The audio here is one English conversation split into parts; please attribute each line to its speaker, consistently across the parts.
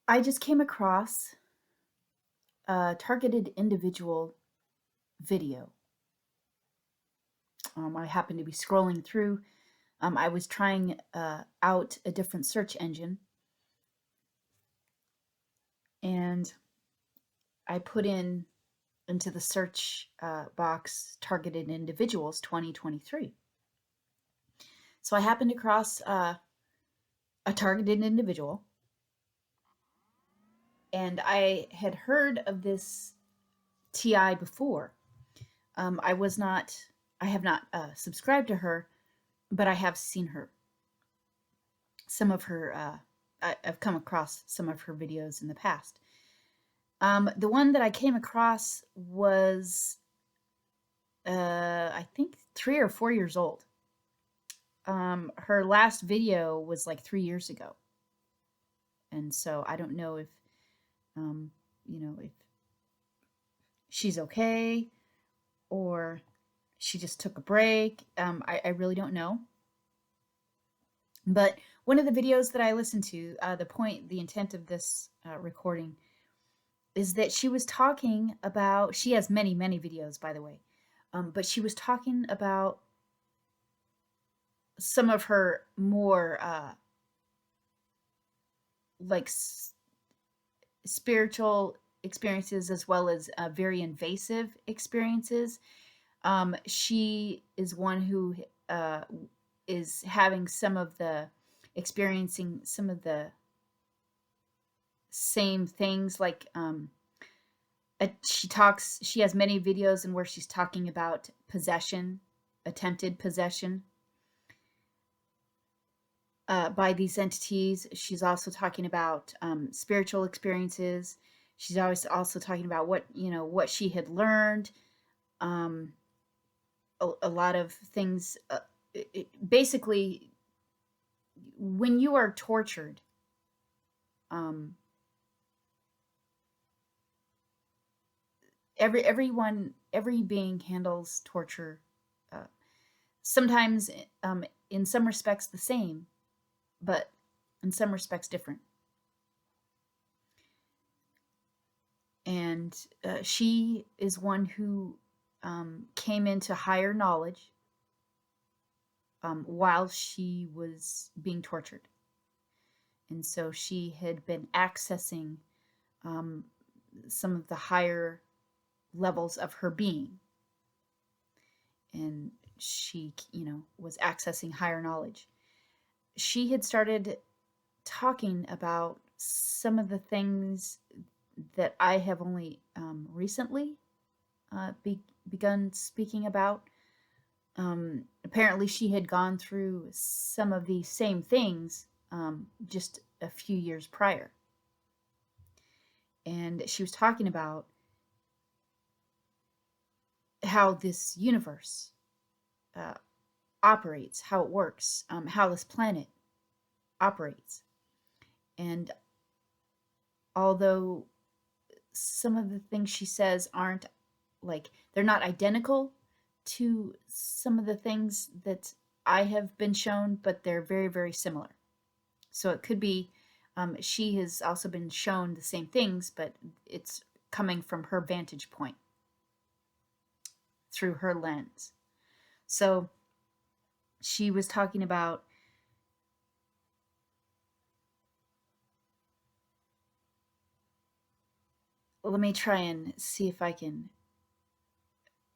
Speaker 1: I just came across a targeted individual video. I happened to be scrolling through. I was trying out a different search engine, and I put into the search box targeted individuals 2023. So I happened across a targeted individual, and I had heard of this TI before. I have not subscribed to her, but I have seen her. Some of her, I've come across some of her videos in the past. The one that I came across was, I think, 3 or 4 years old. Her last video was like 3 years ago. And so I don't know if, if she's okay or she just took a break. I really don't know. But one of the videos that I listened to, the intent of this recording is that she was talking about, she has many, many videos, by the way, but she was talking about some of her more spiritual experiences as well as very invasive experiences. She is one who is having experiencing some of the same things, like she has many videos in where she's talking about possession, attempted possession by these entities. She's also talking about spiritual experiences. She's always also talking about what she had learned. A lot of things. Basically, when you are tortured, every being handles torture sometimes in some respects the same, but in some respects different. And she is one who came into higher knowledge while she was being tortured. And so she had been accessing some of the higher levels of her being. And she, was accessing higher knowledge. She had started talking about some of the things that I have only recently begun speaking about. Apparently, she had gone through some of the same things just a few years prior. And she was talking about how this universe operates, how it works, how this planet operates. And although some of the things she says aren't they're not identical to some of the things that I have been shown, but they're very, very similar. So it could be she has also been shown the same things, but it's coming from her vantage point, through her lens. So she was talking about let me try and see if I can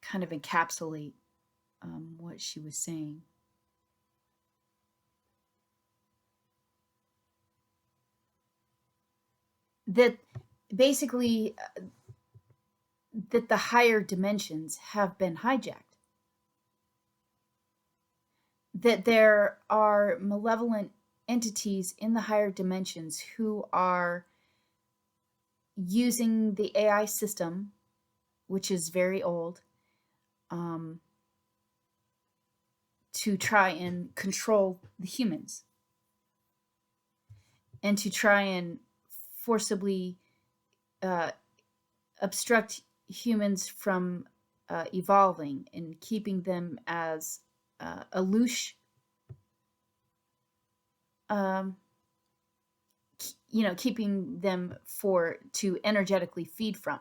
Speaker 1: kind of encapsulate what she was saying. That basically that the higher dimensions have been hijacked. That there are malevolent entities in the higher dimensions who are using the AI system, which is very old, to try and control the humans and to try and forcibly obstruct humans from evolving and keeping them as a loose, keeping them to energetically feed from,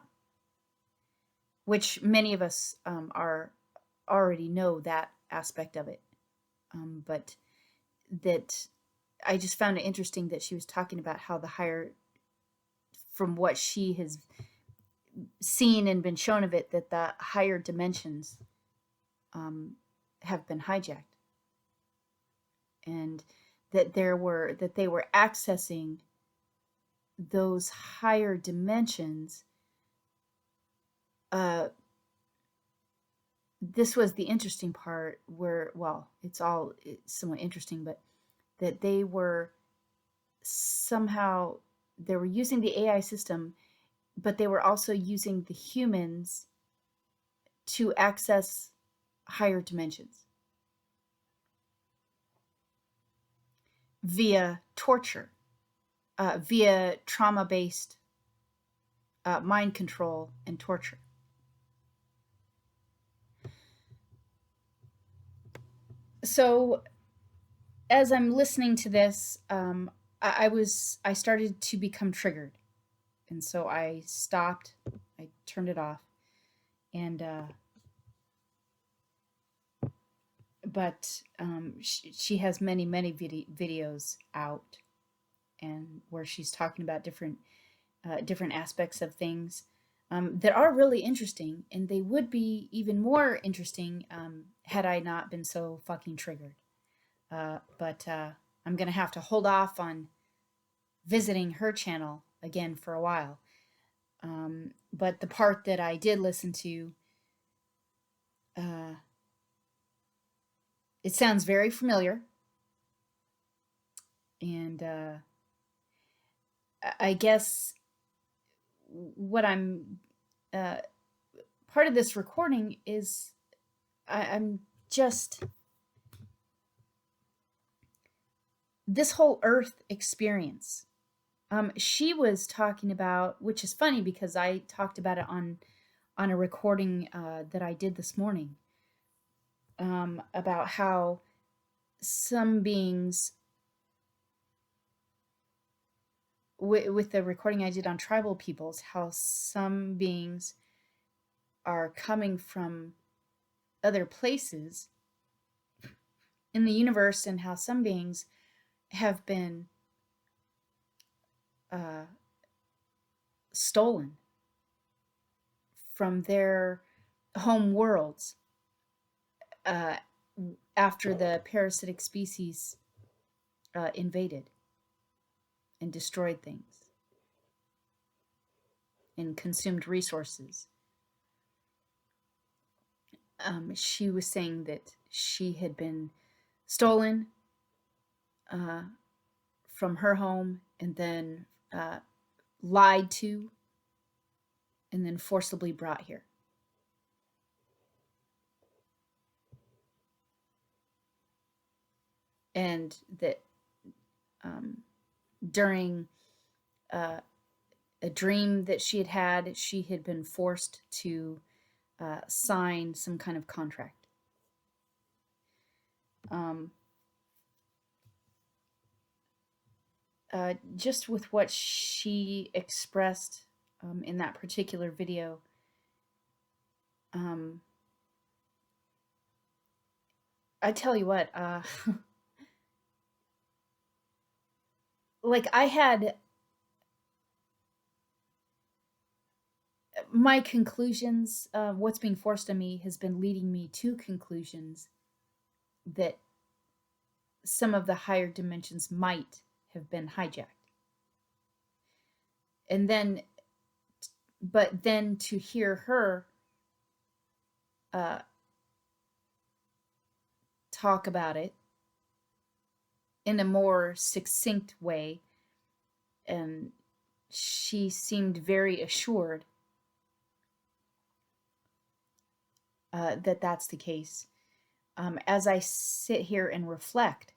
Speaker 1: which many of us are already know that aspect of it. But that I just found it interesting that she was talking about how the higher, from what she has seen and been shown of it, that the higher dimensions have been hijacked, and that they were accessing those higher dimensions. This was the interesting part where, well, it's somewhat interesting, but that they were using the AI system, but they were also using the humans to access higher dimensions via torture, via trauma-based mind control and torture. So as I'm listening to this, I started to become triggered, and so I stopped. I turned it off, and but she has many videos out, and where she's talking about different aspects of things that are really interesting, and they would be even more interesting had I not been so fucking triggered. But I'm gonna have to hold off on visiting her channel again for a while. But the part that I did listen to, it sounds very familiar, and I guess what I'm part of this recording is I'm just this whole Earth experience. She was talking about, which is funny because I talked about it on a recording that I did this morning, about how some beings, with the recording I did on tribal peoples, how some beings are coming from other places in the universe, and how some beings have been stolen from their home worlds after the parasitic species invaded and destroyed things and consumed resources. She was saying that she had been stolen from her home, and then lied to, and then forcibly brought here. And that during a dream that she had been forced to sign some kind of contract. Just with what she expressed in that particular video, I tell you what, like I had my conclusions, what's being forced on me has been leading me to conclusions that some of the higher dimensions might have been hijacked. And then, but then to hear her talk about it in a more succinct way, and she seemed very assured that that's the case. As I sit here and reflect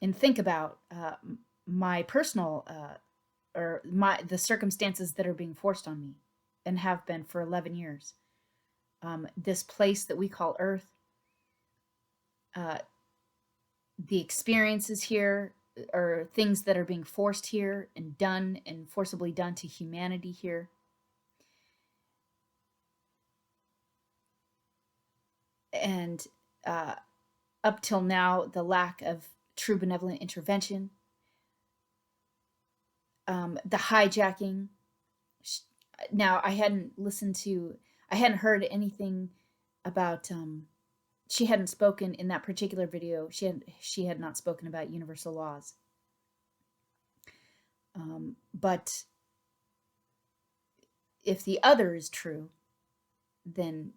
Speaker 1: and think about my personal or the circumstances that are being forced on me and have been for 11 years, this place that we call Earth, the experiences here, or things that are being forced here and done and forcibly done to humanity here. And up till now, the lack of true benevolent intervention, the hijacking. Now, I hadn't heard anything about. She hadn't spoken in that particular video. She had not spoken about universal laws. But if the other is true, then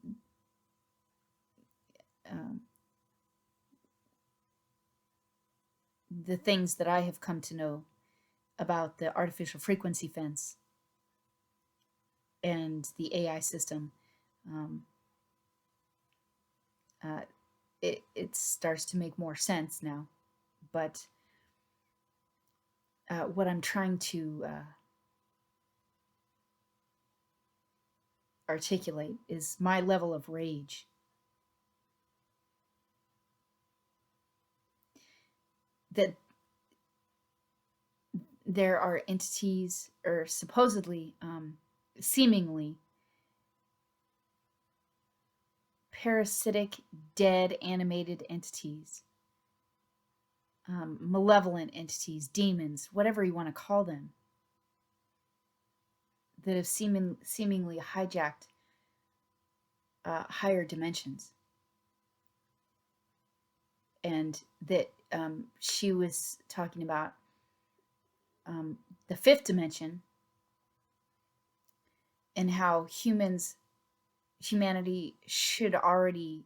Speaker 1: the things that I have come to know about the artificial frequency fence and the AI system, it starts to make more sense now. But what I'm trying to articulate is my level of rage. That there are entities, or supposedly, seemingly parasitic, dead, animated entities, malevolent entities, demons, whatever you want to call them, that have seemingly hijacked higher dimensions. And that she was talking about the fifth dimension and how humanity should already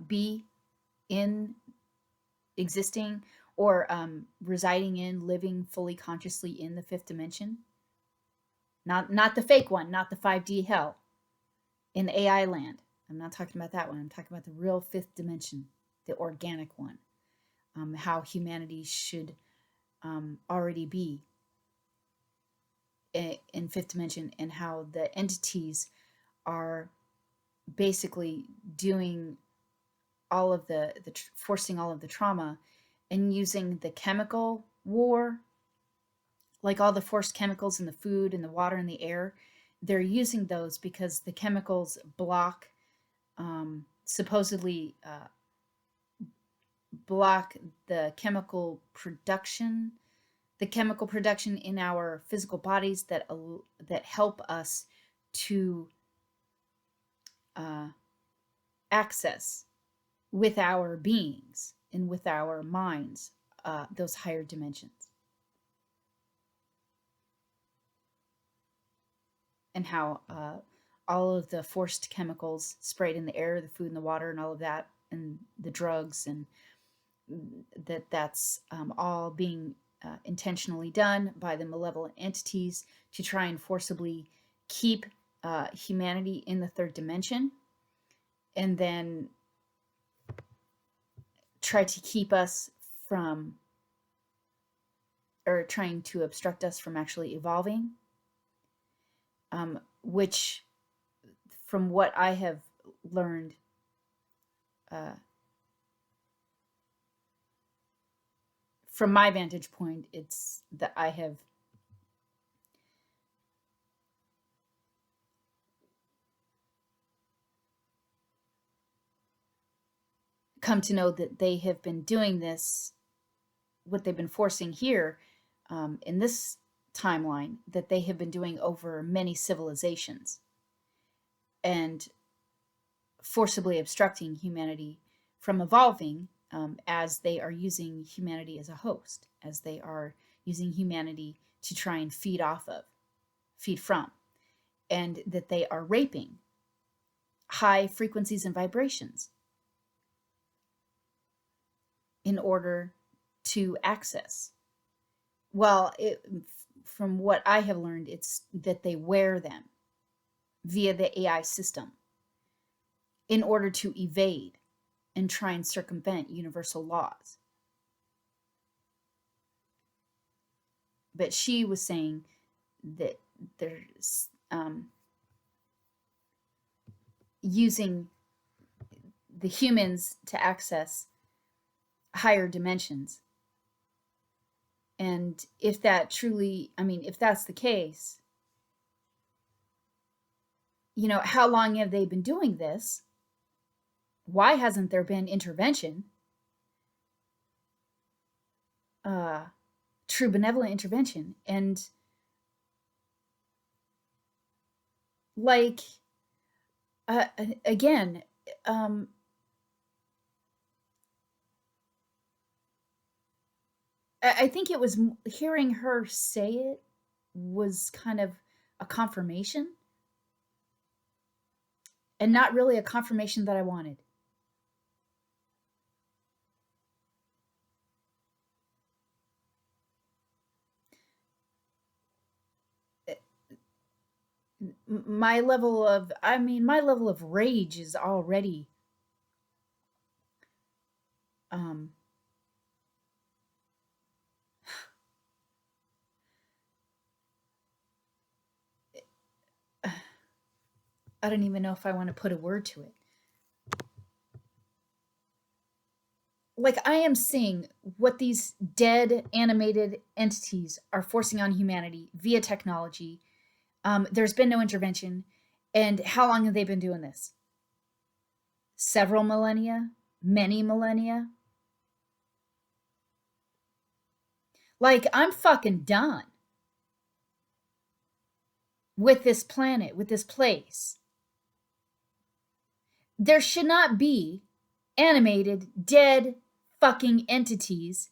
Speaker 1: be in existing or residing in, living fully consciously in the fifth dimension. Not the fake one, not the 5D hell in AI land. I'm not talking about that one. I'm talking about the real fifth dimension, the organic one. How humanity should already be in fifth dimension, and how the entities are basically doing all of the forcing all of the trauma and using the chemical war, like all the forced chemicals in the food and the water and the air. They're using those because the chemicals block, supposedly block the chemical production in our physical bodies that help us to access with our beings and with our minds those higher dimensions. And how all of the forced chemicals sprayed in the air, the food and the water and all of that, and the drugs, and that's all being intentionally done by the malevolent entities to try and forcibly keep humanity in the third dimension, and then try to keep us from, or trying to obstruct us from actually evolving, which, from what I have learned, from my vantage point, it's that I have come to know that they have been doing this, what they've been forcing here in this timeline, that they have been doing over many civilizations and forcibly obstructing humanity from evolving, as they are using humanity as a host, as they are using humanity to try and feed from, and that they are raping high frequencies and vibrations in order to access. Well, from what I have learned, it's that they wear them via the AI system in order to evade and try and circumvent universal laws. But she was saying that there's using the humans to access higher dimensions And if that truly, I mean, if that's the case, you know, how long have they been doing this? Why hasn't there been intervention? True benevolent intervention. And like, again, I think it was hearing her say it was kind of a confirmation, and not really a confirmation that I wanted. My level of, I mean, my level of rage is already um I don't even know if I want to put a word to it. Like, I am seeing what these dead animated entities are forcing on humanity via technology. There's been no intervention. And how long have they been doing this? Several millennia? Many millennia? Like, I'm fucking done with this planet, with this place. There should not be animated, dead fucking entities,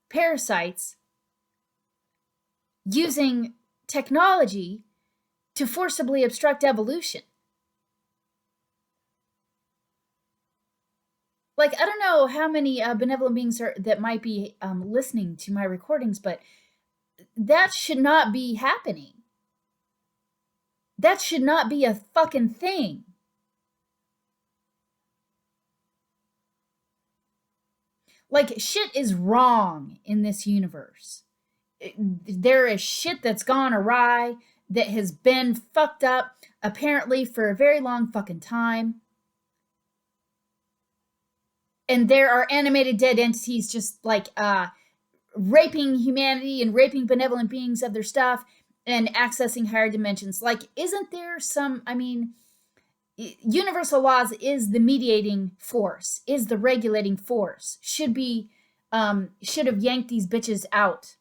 Speaker 1: parasites, using technology to forcibly obstruct evolution. Like, I don't know how many benevolent beings that might be listening to my recordings, but that should not be happening. That should not be a fucking thing. Like, shit is wrong in this universe. There is shit that's gone awry, that has been fucked up, apparently, for a very long fucking time. And there are animated dead entities just like raping humanity and raping benevolent beings of their stuff and accessing higher dimensions. Like, isn't there some, I mean, universal laws is the mediating force, is the regulating force, should have yanked these bitches out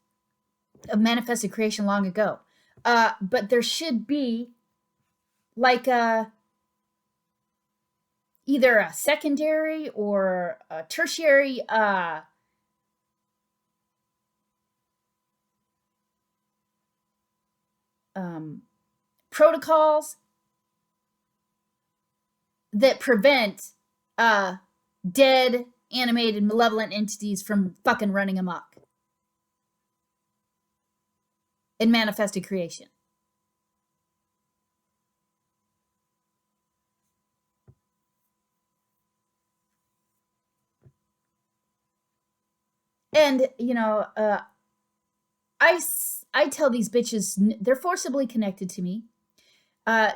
Speaker 1: of manifested creation long ago. But there should be like either a secondary or a tertiary protocols that prevent dead animated malevolent entities from fucking running amok in manifested creation. And you know, I tell these bitches they're forcibly connected to me.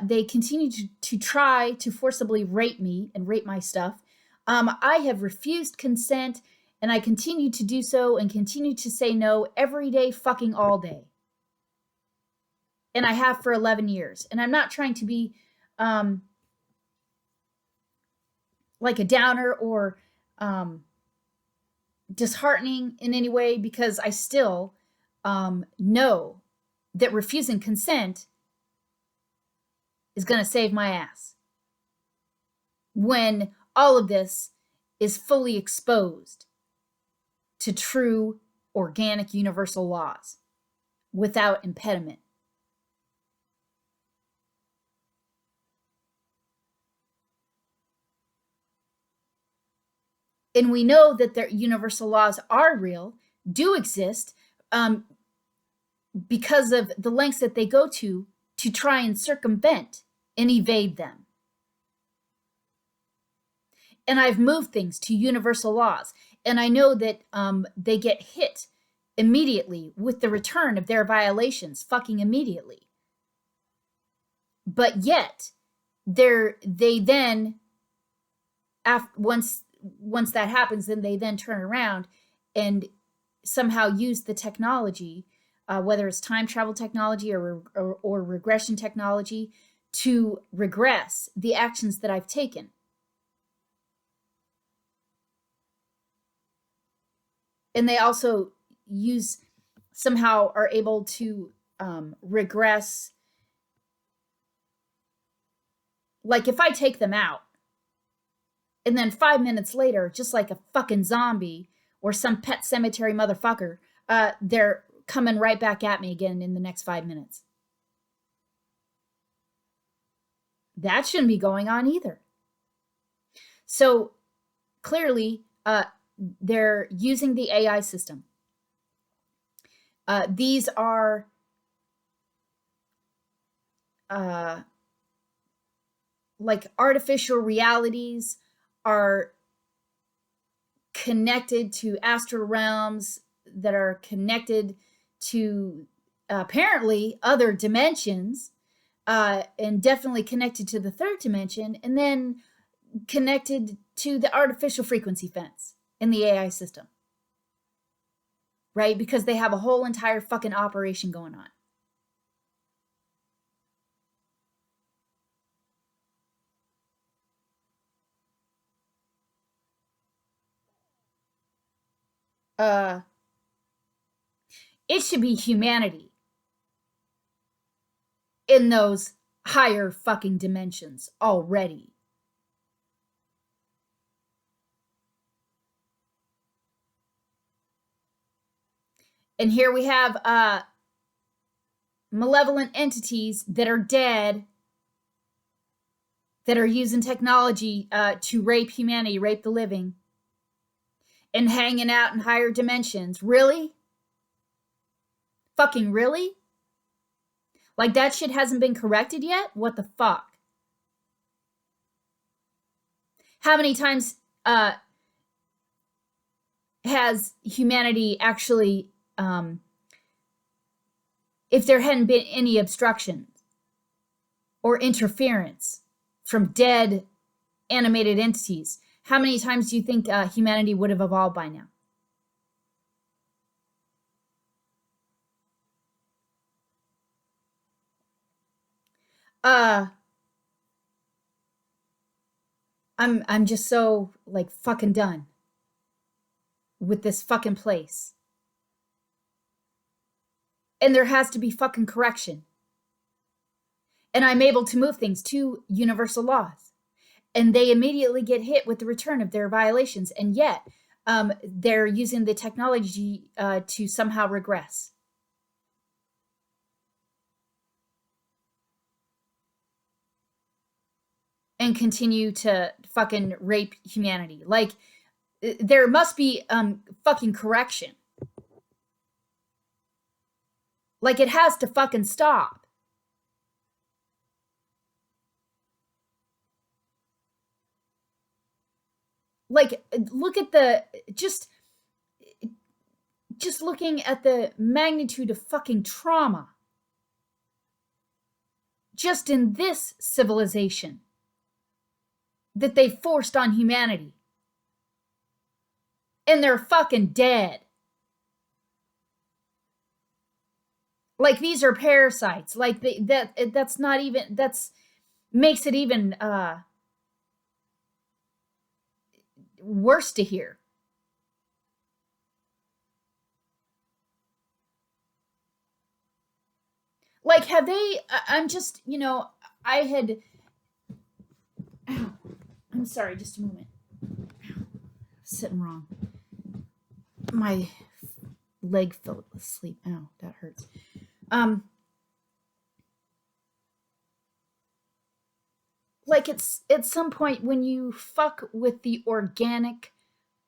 Speaker 1: They continue to try to forcibly rape me and rape my stuff. I have refused consent, and I continue to do so and continue to say no every day, fucking all day. And I have for 11 years. And I'm not trying to be like a downer or disheartening in any way, because I still know that refusing consent is going to save my ass when all of this is fully exposed to true organic universal laws without impediment. And we know that their universal laws are real, do exist, because of the lengths that they go to try and circumvent and evade them. And I've moved things to universal laws. And I know that they get hit immediately with the return of their violations, fucking immediately. But yet, they then, once that happens, then they then turn around and somehow use the technology, whether it's time travel technology or regression technology, to regress the actions that I've taken. And they also somehow are able to regress. Like if I take them out, and then 5 minutes later, just like a fucking zombie or some Pet Cemetery motherfucker, they're coming right back at me again in the next 5 minutes. That shouldn't be going on either. So clearly, they're using the AI system. These are like artificial realities are connected to astral realms that are connected to apparently other dimensions, and definitely connected to the third dimension, and then connected to the artificial frequency fence in the AI system, right? Because they have a whole entire fucking operation going on. It should be humanity in those higher fucking dimensions already. And here we have malevolent entities that are dead, that are using technology to rape humanity, rape the living, and hanging out in higher dimensions. Really? Fucking really? Like that shit hasn't been corrected yet? What the fuck? How many times has humanity actually, if there hadn't been any obstructions or interference from dead animated entities, how many times do you think humanity would have evolved by now? I'm just so like fucking done with this fucking place. And there has to be fucking correction. And I'm able to move things to universal laws. And they immediately get hit with the return of their violations. And yet, they're using the technology to somehow regress. And continue to fucking rape humanity. Like, there must be fucking correction. Like, it has to fucking stop. Like, look at the just looking at the magnitude of fucking trauma just in this civilization that they forced on humanity, and they're fucking dead. Like, these are parasites. Like, that's not even, that's makes it even worse to hear. Like, have they, I'm just, I had, ow, I'm sorry, just a moment. Ow, sitting wrong. My leg fell asleep. Ow, that hurts. Like, it's at some point when you fuck with the organic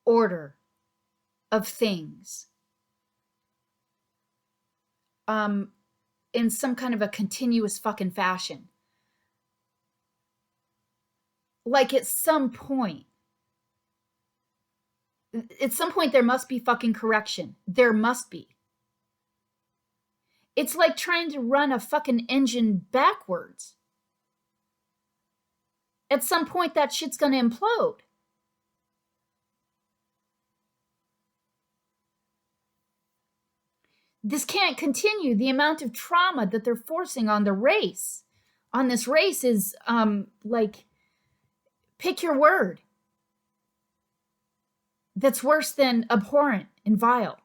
Speaker 1: order of things, in some kind of a continuous fucking fashion. Like, at some point there must be fucking correction. There must be. It's like trying to run a fucking engine backwards. At some point that shit's gonna implode. This can't continue. The amount of trauma that they're forcing on the race, on this race, is like, pick your word. That's worse than abhorrent and vile.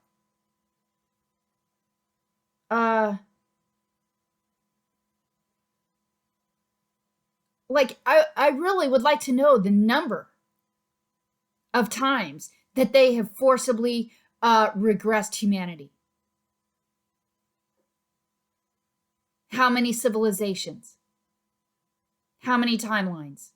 Speaker 1: Like, I really would like to know the number of times that they have forcibly regressed humanity. How many civilizations? How many timelines?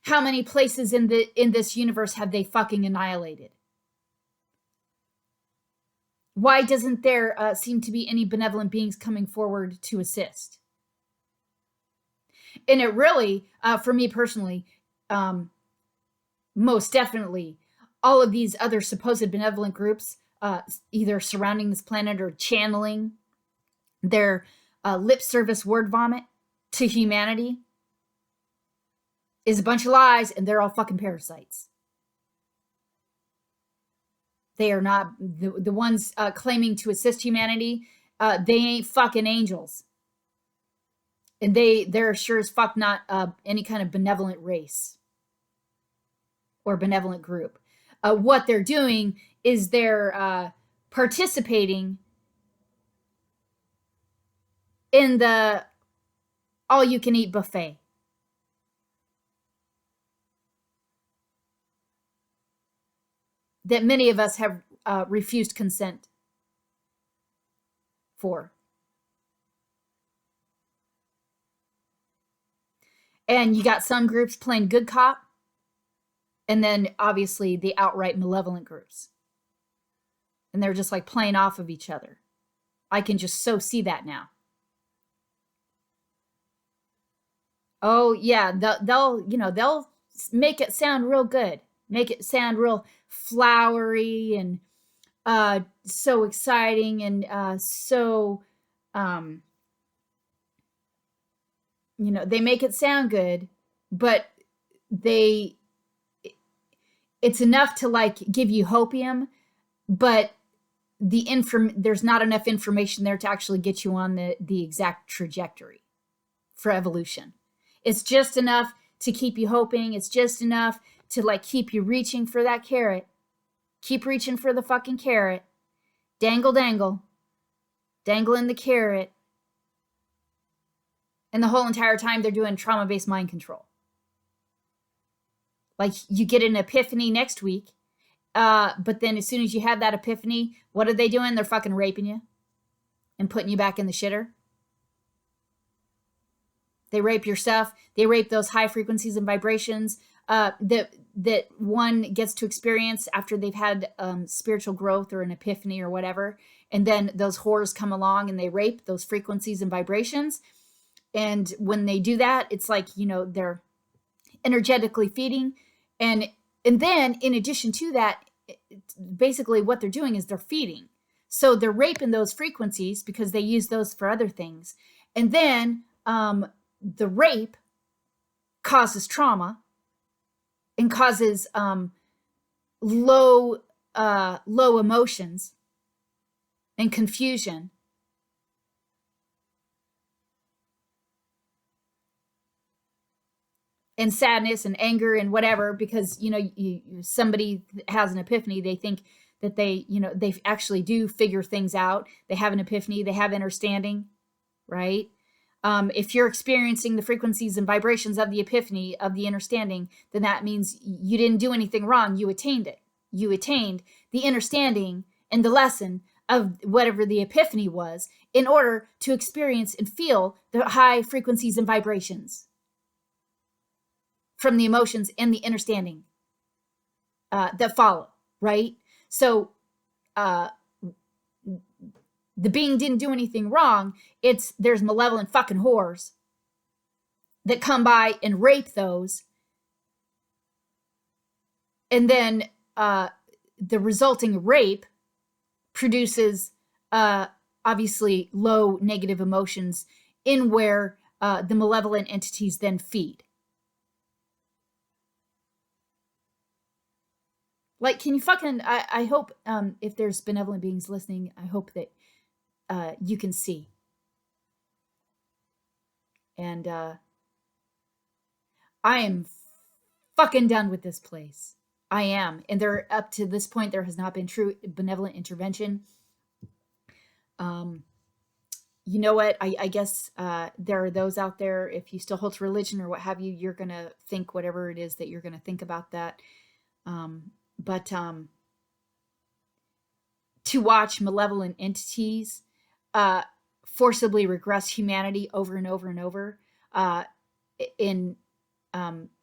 Speaker 1: How many places in this universe have they fucking annihilated? Why doesn't there seem to be any benevolent beings coming forward to assist? And it really, for me personally, most definitely, all of these other supposed benevolent groups, either surrounding this planet or channeling their lip service word vomit to humanity, is a bunch of lies, and they're all fucking parasites. They are not the ones claiming to assist humanity. They ain't fucking angels, and they're sure as fuck not any kind of benevolent race or benevolent group. What they're doing is they're participating in the all-you-can-eat buffet. That many of us have refused consent for. And you got some groups playing good cop, and then obviously the outright malevolent groups. And they're just like playing off of each other. I can just so see that now. Oh yeah, they'll make it sound real good. Make it sound real flowery and so exciting and so they make it sound good, but it's enough to like give you hopium, but there's not enough information there to actually get you on the exact trajectory for evolution. It's just enough to keep you hoping. It's just enough to like keep you reaching for that carrot. Keep reaching for the fucking carrot. Dangle, dangle. Dangling the carrot. And the whole entire time they're doing trauma-based mind control. Like, you get an epiphany next week, but then as soon as you have that epiphany, what are they doing? They're fucking raping you and putting you back in the shitter. They rape your stuff. They rape those high frequencies and vibrations that one gets to experience after they've had spiritual growth or an epiphany or whatever. And then those whores come along and they rape those frequencies and vibrations. And when they do that, it's like, they're energetically feeding. And then in addition to that, basically what they're doing is they're feeding. So they're raping those frequencies because they use those for other things. And then the rape causes trauma and causes low emotions and confusion. And sadness and anger and whatever, because somebody has an epiphany, they think that they actually do figure things out. They have an epiphany, they have understanding, right? If you're experiencing the frequencies and vibrations of the epiphany, of the understanding, then that means you didn't do anything wrong. You attained it. You attained the understanding and the lesson of whatever the epiphany was in order to experience and feel the high frequencies and vibrations from the emotions and the understanding that follow, right? So the being didn't do anything wrong. There's malevolent fucking whores that come by and rape those. And then the resulting rape produces obviously low negative emotions in where the malevolent entities then feed. Like, can you fucking, I hope, if there's benevolent beings listening, I hope that you can see. And I am fucking done with this place. I am. And there, up to this point, there has not been true benevolent intervention. You know what? I guess there are those out there, if you still hold to religion or what have you, you're going to think whatever it is that you're going to think about that. But to watch malevolent entities forcibly regress humanity over and over and over in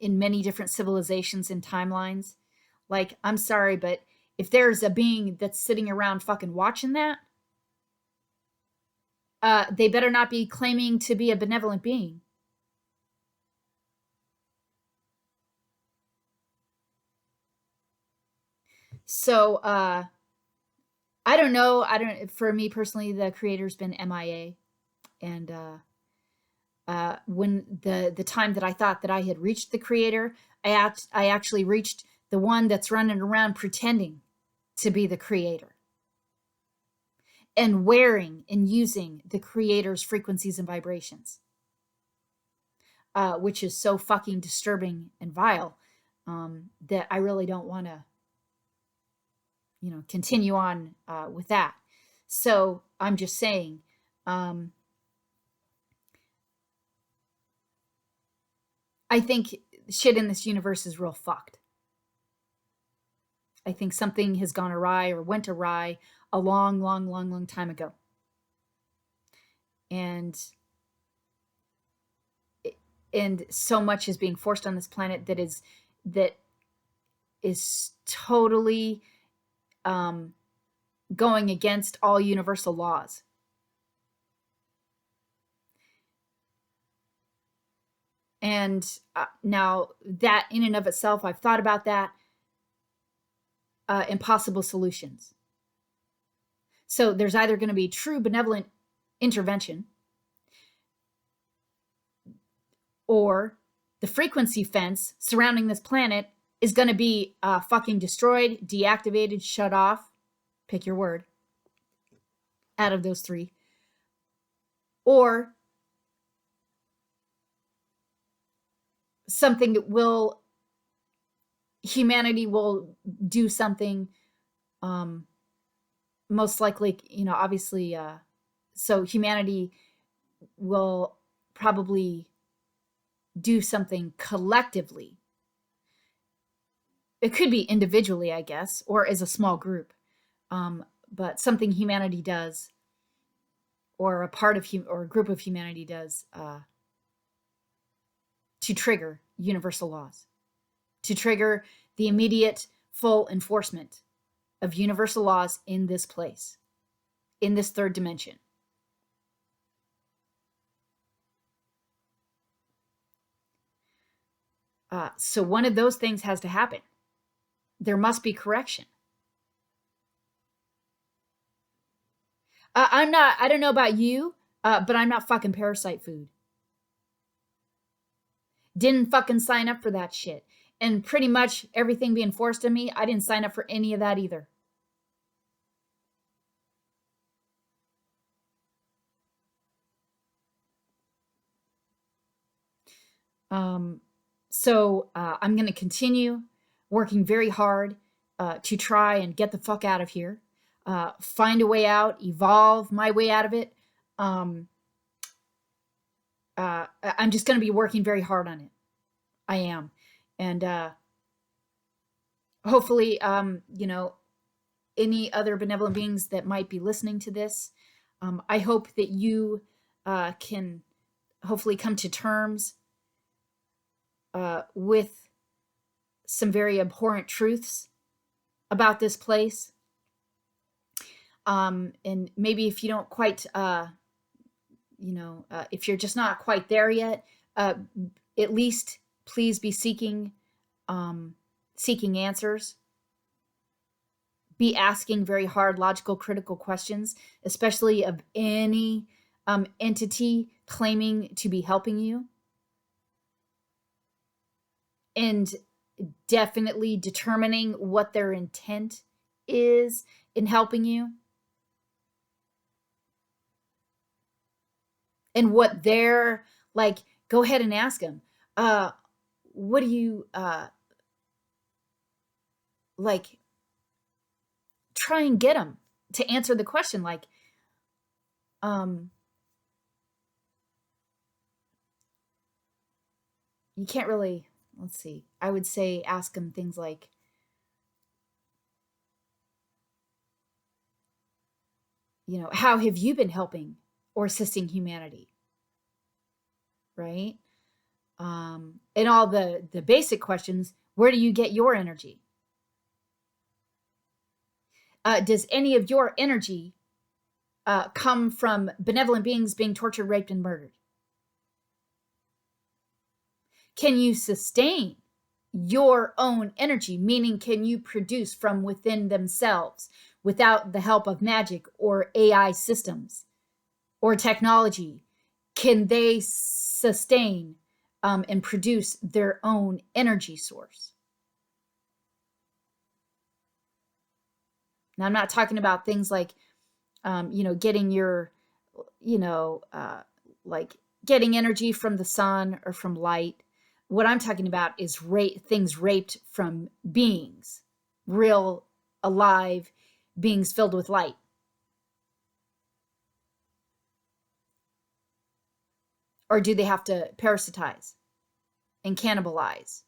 Speaker 1: many different civilizations and timelines. Like, I'm sorry, but if there's a being that's sitting around fucking watching that, they better not be claiming to be a benevolent being. So, I don't know. For me personally, the creator's been MIA. And when the time that I thought that I had reached the creator, I actually reached the one that's running around pretending to be the creator and wearing and using the creator's frequencies and vibrations, which is so fucking disturbing and vile that I really don't want to, continue on with that. So I'm just saying, I think shit in this universe is real fucked. I think something has gone awry or went awry a long, long, long, long time ago. And so much is being forced on this planet that is totally going against all universal laws. And now that in and of itself, I've thought about that, impossible solutions. So there's either going to be true benevolent intervention, or the frequency fence surrounding this planet is going to be fucking destroyed, deactivated, shut off, pick your word, out of those three. Or humanity will do something, most likely, obviously, so humanity will probably do something collectively. It could be individually, I guess, or as a small group, but something humanity does, or a part of or a group of humanity does, to trigger universal laws, to trigger the immediate full enforcement of universal laws in this place, in this third dimension. So one of those things has to happen. There must be correction. I don't know about you, but I'm not fucking parasite food. Didn't fucking sign up for that shit. And pretty much everything being forced on me, I didn't sign up for any of that either. So I'm going to continue working very hard to try and get the fuck out of here, find a way out, evolve my way out of it. I'm just going to be working very hard on it. I am. And hopefully, any other benevolent beings that might be listening to this, I hope that you can hopefully come to terms with some very abhorrent truths about this place. And maybe if you don't quite, if you're just not quite there yet, at least please be seeking answers. Be asking very hard, logical, critical questions, especially of any entity claiming to be helping you, and definitely determining what their intent is in helping you, and what they're like. Go ahead and ask them, what do you like? Try and get them to answer the question, like, you can't really, let's see, I would say ask them things like, how have you been helping or assisting humanity? Right? And all the basic questions. Where do you get your energy? Does any of your energy come from benevolent beings being tortured, raped, and murdered? Can you sustain your own energy? Meaning, can you produce from within themselves without the help of magic or AI systems or technology? Can they sustain and produce their own energy source? Now, I'm not talking about things like, getting your, like getting energy from the sun or from light. What I'm talking about is things raped from beings, real, alive beings filled with light. Or do they have to parasitize and cannibalize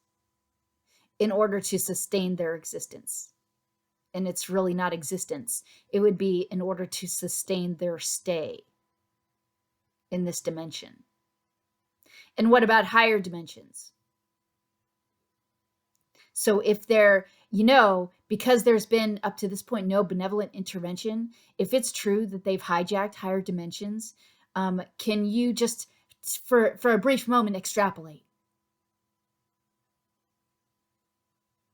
Speaker 1: in order to sustain their existence? And it's really not existence. It would be in order to sustain their stay in this dimension. And what about higher dimensions? So if they're, because there's been up to this point no benevolent intervention, if it's true that they've hijacked higher dimensions, can you just, for a brief moment, extrapolate?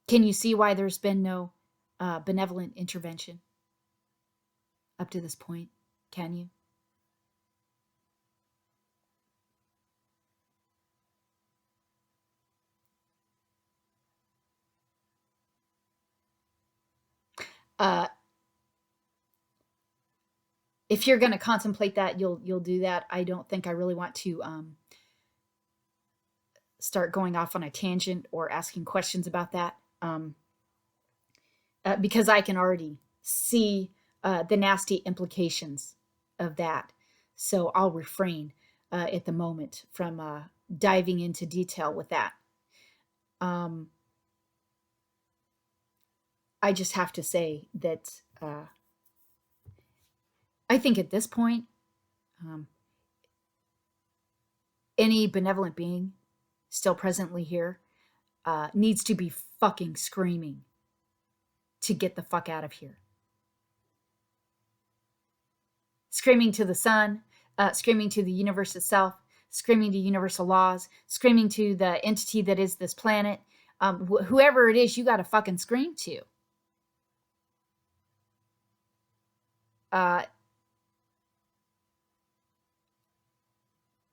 Speaker 1: Can you see why there's been no benevolent intervention up to this point? Can you? If you're going to contemplate that, you'll do that. I don't think I really want to start going off on a tangent or asking questions about that, because I can already see the nasty implications of that. So I'll refrain at the moment from diving into detail with that. I just have to say that I think at this point, any benevolent being still presently here needs to be fucking screaming to get the fuck out of here. Screaming to the sun, screaming to the universe itself, screaming to universal laws, screaming to the entity that is this planet. Whoever it is, you got to fucking scream to.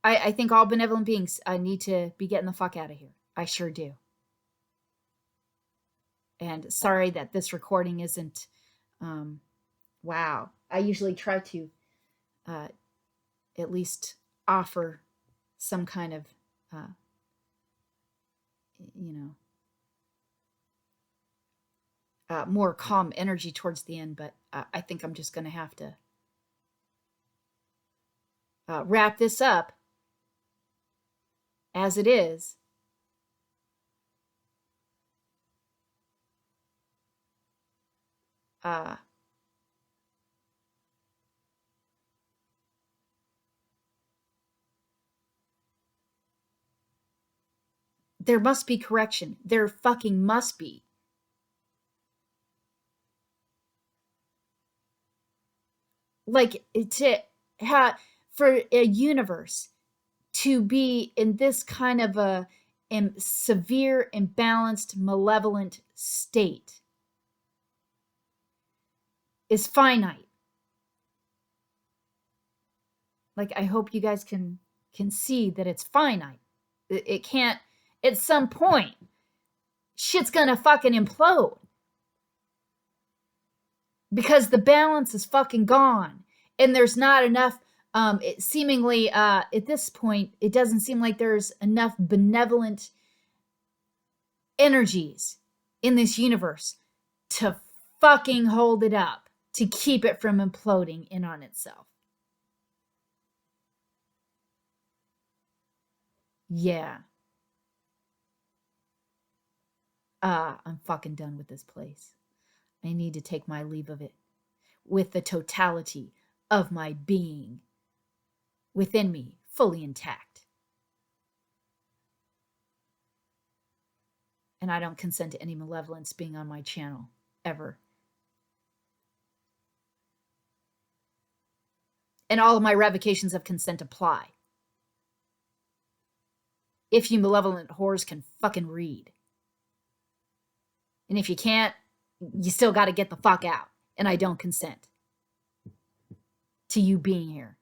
Speaker 1: I think all benevolent beings need to be getting the fuck out of here. I sure do. And sorry that this recording isn't, wow. I usually try to at least offer some kind of, more calm energy towards the end, but I think I'm just going to have to wrap this up as it is. There must be correction. There fucking must be. Like, for a universe to be in this kind of a severe, imbalanced, malevolent state is finite. Like, I hope you guys can can see that it's finite. It can't, at some point, shit's gonna fucking implode. Because the balance is fucking gone. And there's not enough, seemingly, at this point, it doesn't seem like there's enough benevolent energies in this universe to fucking hold it up, to keep it from imploding in on itself. Yeah. I'm fucking done with this place. I need to take my leave of it with the totality of my being within me fully intact. And I don't consent to any malevolence being on my channel, ever. And all of my revocations of consent apply. If you malevolent whores can fucking read. And if you can't, you still got to get the fuck out. And I don't consent to you being here.